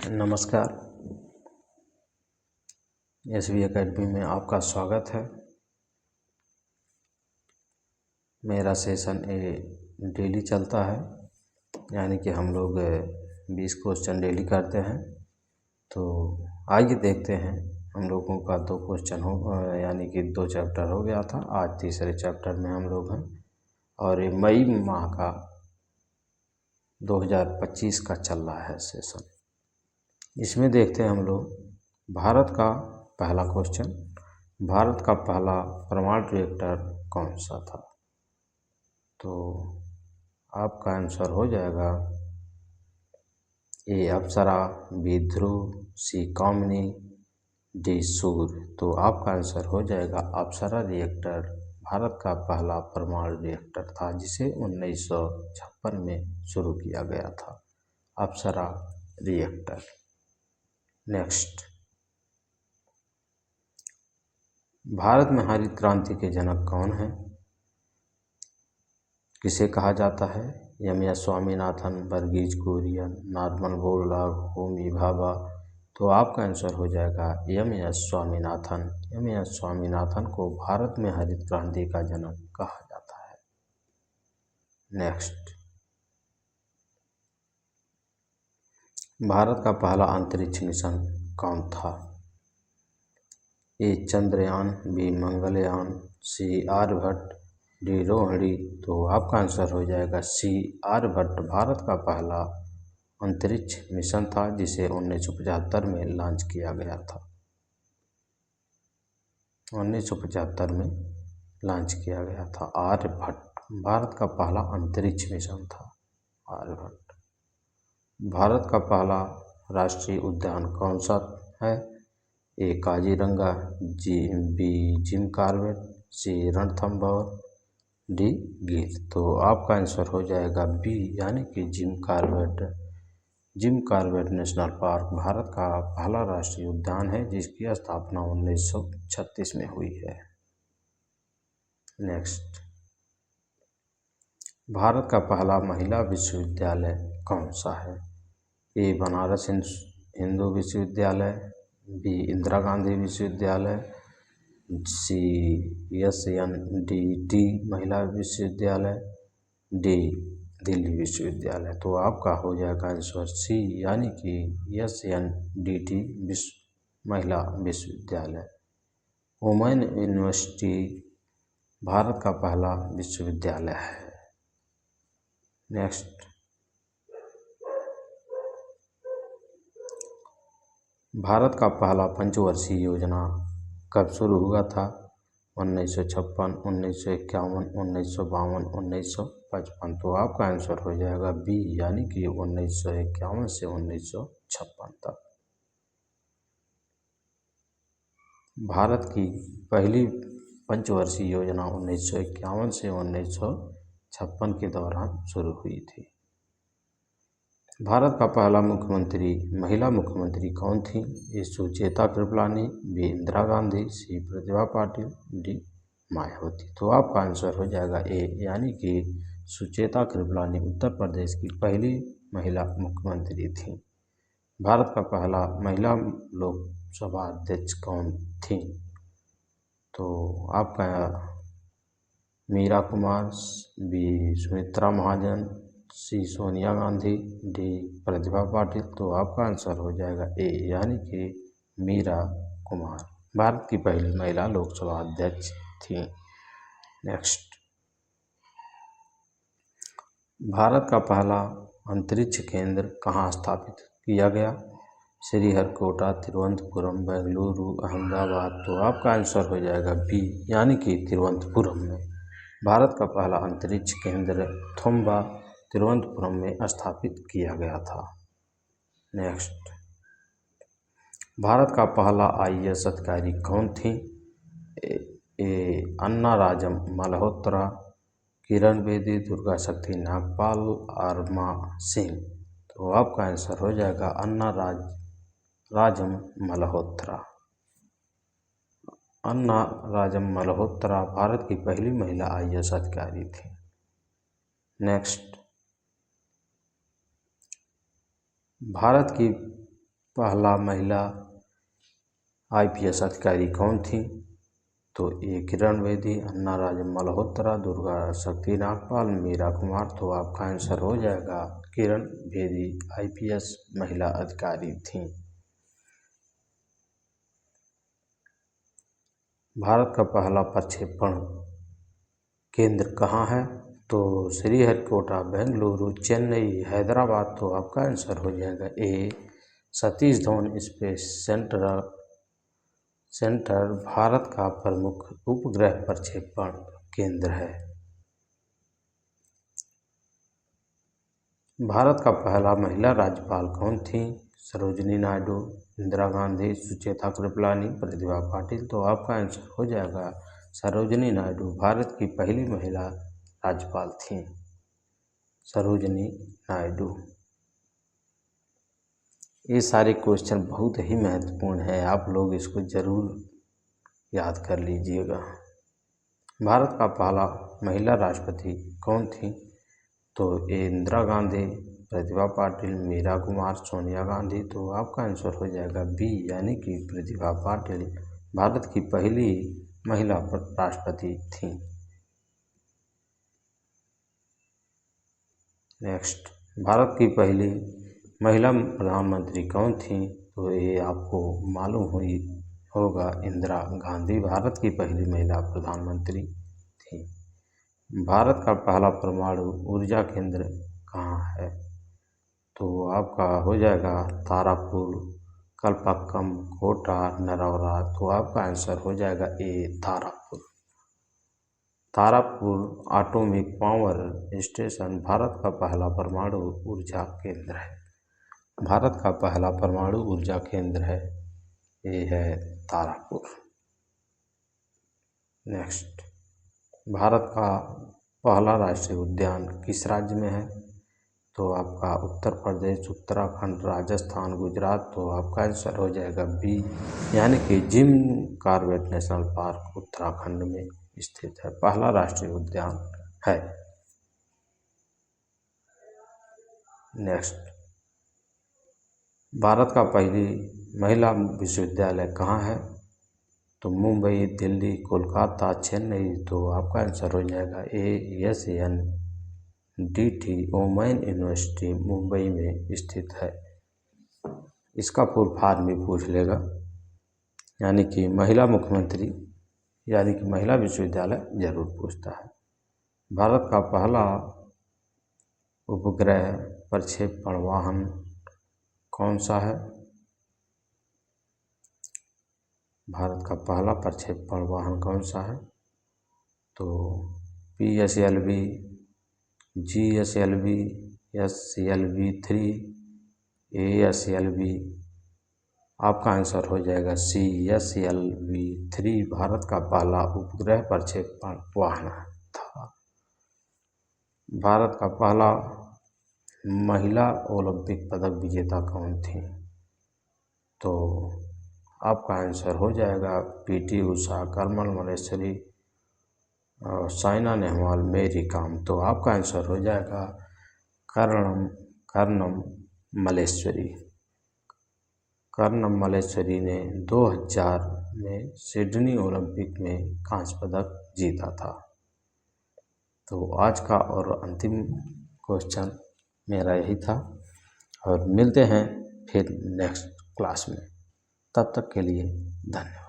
नमस्कार। SV academy में आपका स्वागत है। मेरा सेशन डेली चलता है, यानी कि हम लोग 20 क्वेश्चन डेली करते हैं। तो आइए देखते हैं, हम लोगों का 2 क्वेश्चन यानी कि 2 चैप्टर हो गया था। आज तीसरे चैप्टर में हम लोग हैं और ये मई माह का 2025 का चल रहा है सेशन। इसमें देखते हैं हम लोग भारत का पहला क्वेश्चन, भारत का पहला परमाणु रिएक्टर कौन सा था? तो आपका आंसर हो जाएगा ए अप्सरा, बी ध्रुव, सी कामिनी, डी सूर्य। तो आपका आंसर हो जाएगा अप्सरा रिएक्टर भारत का पहला परमाणु रिएक्टर था, जिसे 1956 में शुरू किया गया था। अप्सरा रिएक्टर। नेक्स्ट, भारत में हरित क्रांति के जनक कौन है? किसे कहा जाता है? M S Swaminathan, Verghese Kurien, Norman Borlaug, Homi Bhabha. तो आपका आंसर हो जाएगा M S Swaminathan. M S Swaminathan को भारत में हरित क्रांति का जनक कहा जाता है। नेक्स्ट, भारत का पहला अंतरिक्ष मिशन कौन था? ए चंद्रयान, बी मंगलयान, सी आर्यभट्ट, डी रोहिणी। तो आपका आंसर हो जाएगा सी आर्यभट्ट भारत का पहला अंतरिक्ष मिशन था, जिसे 1975 में लॉन्च किया गया था। 1975 में लॉन्च किया गया था। आर्यभट्ट भारत का पहला अंतरिक्ष मिशन था। आर्यभट्ट। भारत का पहला राष्ट्रीय उद्यान कौन सा है? ए काजीरंगा, बी जिम कॉर्बेट, सी रणथंभौर, डी गिर। तो आपका आंसर हो जाएगा बी, यानी कि Jim Corbett. Jim Corbett national park Bharat का पहला राष्ट्रीय उद्यान है, जिसकी स्थापना 1936 में हुई है। नेक्स्ट, भारत का पहला महिला विश्वविद्यालय कौन सा है? ए बनारस हिंदू विश्वविद्यालय, बी इंदिरा गांधी विश्वविद्यालय, सी SNDT महिला विश्वविद्यालय, डी दिल्ली विश्वविद्यालय। तो आपका हो जाएगा आंसर सी, यानी कि SNDT महिला विश्वविद्यालय। वुमेन यूनिवर्सिटी भारत का पहला विश्वविद्यालय है। नेक्स्ट, भारत का पहला पंचवर्षीय योजना कब शुरू हुआ था? 1956, 1951, 1952, 1955। तो आपका आंसर हो जाएगा बी, यानी कि 1951 से 1956 तक। भारत की पहली पंचवर्षीय योजना 1951 से 1956 के दौरान शुरू हुई थी। भारत का पहला महिला मुख्यमंत्री कौन थी? ए सुचेता कृपलानी, बी इंदिरा गांधी, सी प्रतिभा पाटिल, डी मायावती। तो आपका आंसर हो जाएगा ए, यानी कि सुचेता कृपलानी उत्तर प्रदेश की पहली महिला मुख्यमंत्री थी। भारत का पहला महिला लोकसभा अध्यक्ष कौन थी? तो आपका मीरा कुमार, बी सुमित्रा महाजन, सी सोनिया गांधी, डी प्रतिभा पाटिल। तो आपका आंसर हो जाएगा ए, यानी कि मीरा कुमार भारत की पहली महिला लोकसभा अध्यक्ष थी। नेक्स्ट, भारत का पहला अंतरिक्ष केंद्र कहाँ स्थापित किया गया? श्रीहरिकोटा, तिरुवनंतपुरम, बेंगलुरु, अहमदाबाद। तो आपका आंसर हो जाएगा बी, यानी कि तिरुवनंतपुरम में भारत का पहला अंतरिक्ष केंद्र थोम्बा तिरुवनंतपुरम में स्थापित किया गया था। नेक्स्ट, भारत का पहला IAS अधिकारी कौन थी? ए अन्ना राजम मल्होत्रा, किरण बेदी, दुर्गा शक्ति नागपाल, आरमा सिंह। तो आपका आंसर हो जाएगा अन्ना राजम मल्होत्रा। अन्ना राजम मल्होत्रा भारत की पहली महिला IAS अधिकारी थी। नेक्स्ट, भारत की पहला महिला IPS अधिकारी कौन थी? तो ए किरण बेदी, अन्ना राज मल्होत्रा, दुर्गा शक्ति नागपाल, मीरा कुमार। तो आपका आंसर हो जाएगा किरण बेदी IPS महिला अधिकारी थी। भारत का पहला प्रक्षेपण केंद्र कहाँ है? तो श्रीहरिकोटा, बेंगलुरु, चेन्नई, हैदराबाद। तो आपका आंसर हो जाएगा ए सतीश धवन स्पेस सेंटर भारत का प्रमुख उपग्रह प्रक्षेपण केंद्र है। भारत का पहला महिला राज्यपाल कौन थी? सरोजिनी नायडू, इंदिरा गांधी, सुचेता कृपलानी, प्रतिभा पाटिल। तो आपका आंसर हो जाएगा सरोजिनी नायडू भारत की पहली महिला राज्यपाल थी, सरोजिनी नायडू। ये सारे क्वेश्चन बहुत ही महत्वपूर्ण है, आप लोग इसको ज़रूर याद कर लीजिएगा। भारत का पहला महिला राष्ट्रपति कौन थी? तो ए इंदिरा गांधी, प्रतिभा पाटिल, मीरा कुमार, सोनिया गांधी। तो आपका आंसर हो जाएगा बी यानी कि प्रतिभा पाटिल भारत की पहली महिला राष्ट्रपति थी। नेक्स्ट, भारत की पहली महिला प्रधानमंत्री कौन थी? तो ये आपको मालूम हुई होगा, इंदिरा गांधी भारत की पहली महिला प्रधानमंत्री थी। भारत का पहला परमाणु ऊर्जा केंद्र कहाँ है? तो आपका हो जाएगा तारापुर, कल्पक्कम, कोटा, नरौरा। तो आपका आंसर हो जाएगा A Tarapur. Tarapur atomic power station Bharat का पहला परमाणु ऊर्जा केंद्र है। भारत का पहला परमाणु ऊर्जा केंद्र है, ये है तारापुर। नेक्स्ट, भारत का पहला राष्ट्रीय उद्यान किस राज्य में है? तो आपका उत्तर प्रदेश, उत्तराखंड, राजस्थान, गुजरात। तो आपका आंसर हो जाएगा बी यानी कि Jim Corbett national park Uttarakhand में स्थित है, पहला राष्ट्रीय उद्यान है। नेक्स्ट, भारत का पहली महिला विश्वविद्यालय कहाँ है? तो मुंबई, दिल्ली, कोलकाता, चेन्नई। तो आपका आंसर हो जाएगा ए SNDT वुमेन यूनिवर्सिटी मुंबई में स्थित है। इसका फुल फॉर्म भी पूछ लेगा, यानी कि महिला मुख्यमंत्री यानी कि महिला विश्वविद्यालय जरूर पूछता है। भारत का पहला उपग्रह प्रक्षेपण वाहन कौन सा है? भारत का पहला प्रक्षेपण वाहन कौन सा है? तो PSLV, GSLV, SLV3, ASLV। आपका आंसर हो जाएगा सी SLV3 भारत का पहला उपग्रह प्रक्षेपण वाहन था। भारत का पहला महिला ओलंपिक पदक विजेता कौन थी? तो आपका आंसर हो जाएगा PT उषा, कर्मल मल्लेश्वरी, साइना नेहवाल, मेरी कॉम। तो आपका आंसर हो जाएगा कर्णम मल्लेश्वरी। कर्णम मल्लेश्वरी ने 2000 में सिडनी ओलंपिक में कांस्य पदक जीता था। तो आज का और अंतिम क्वेश्चन मेरा यही था, और मिलते हैं फिर नेक्स्ट क्लास में। तब तक के लिए धन्यवाद।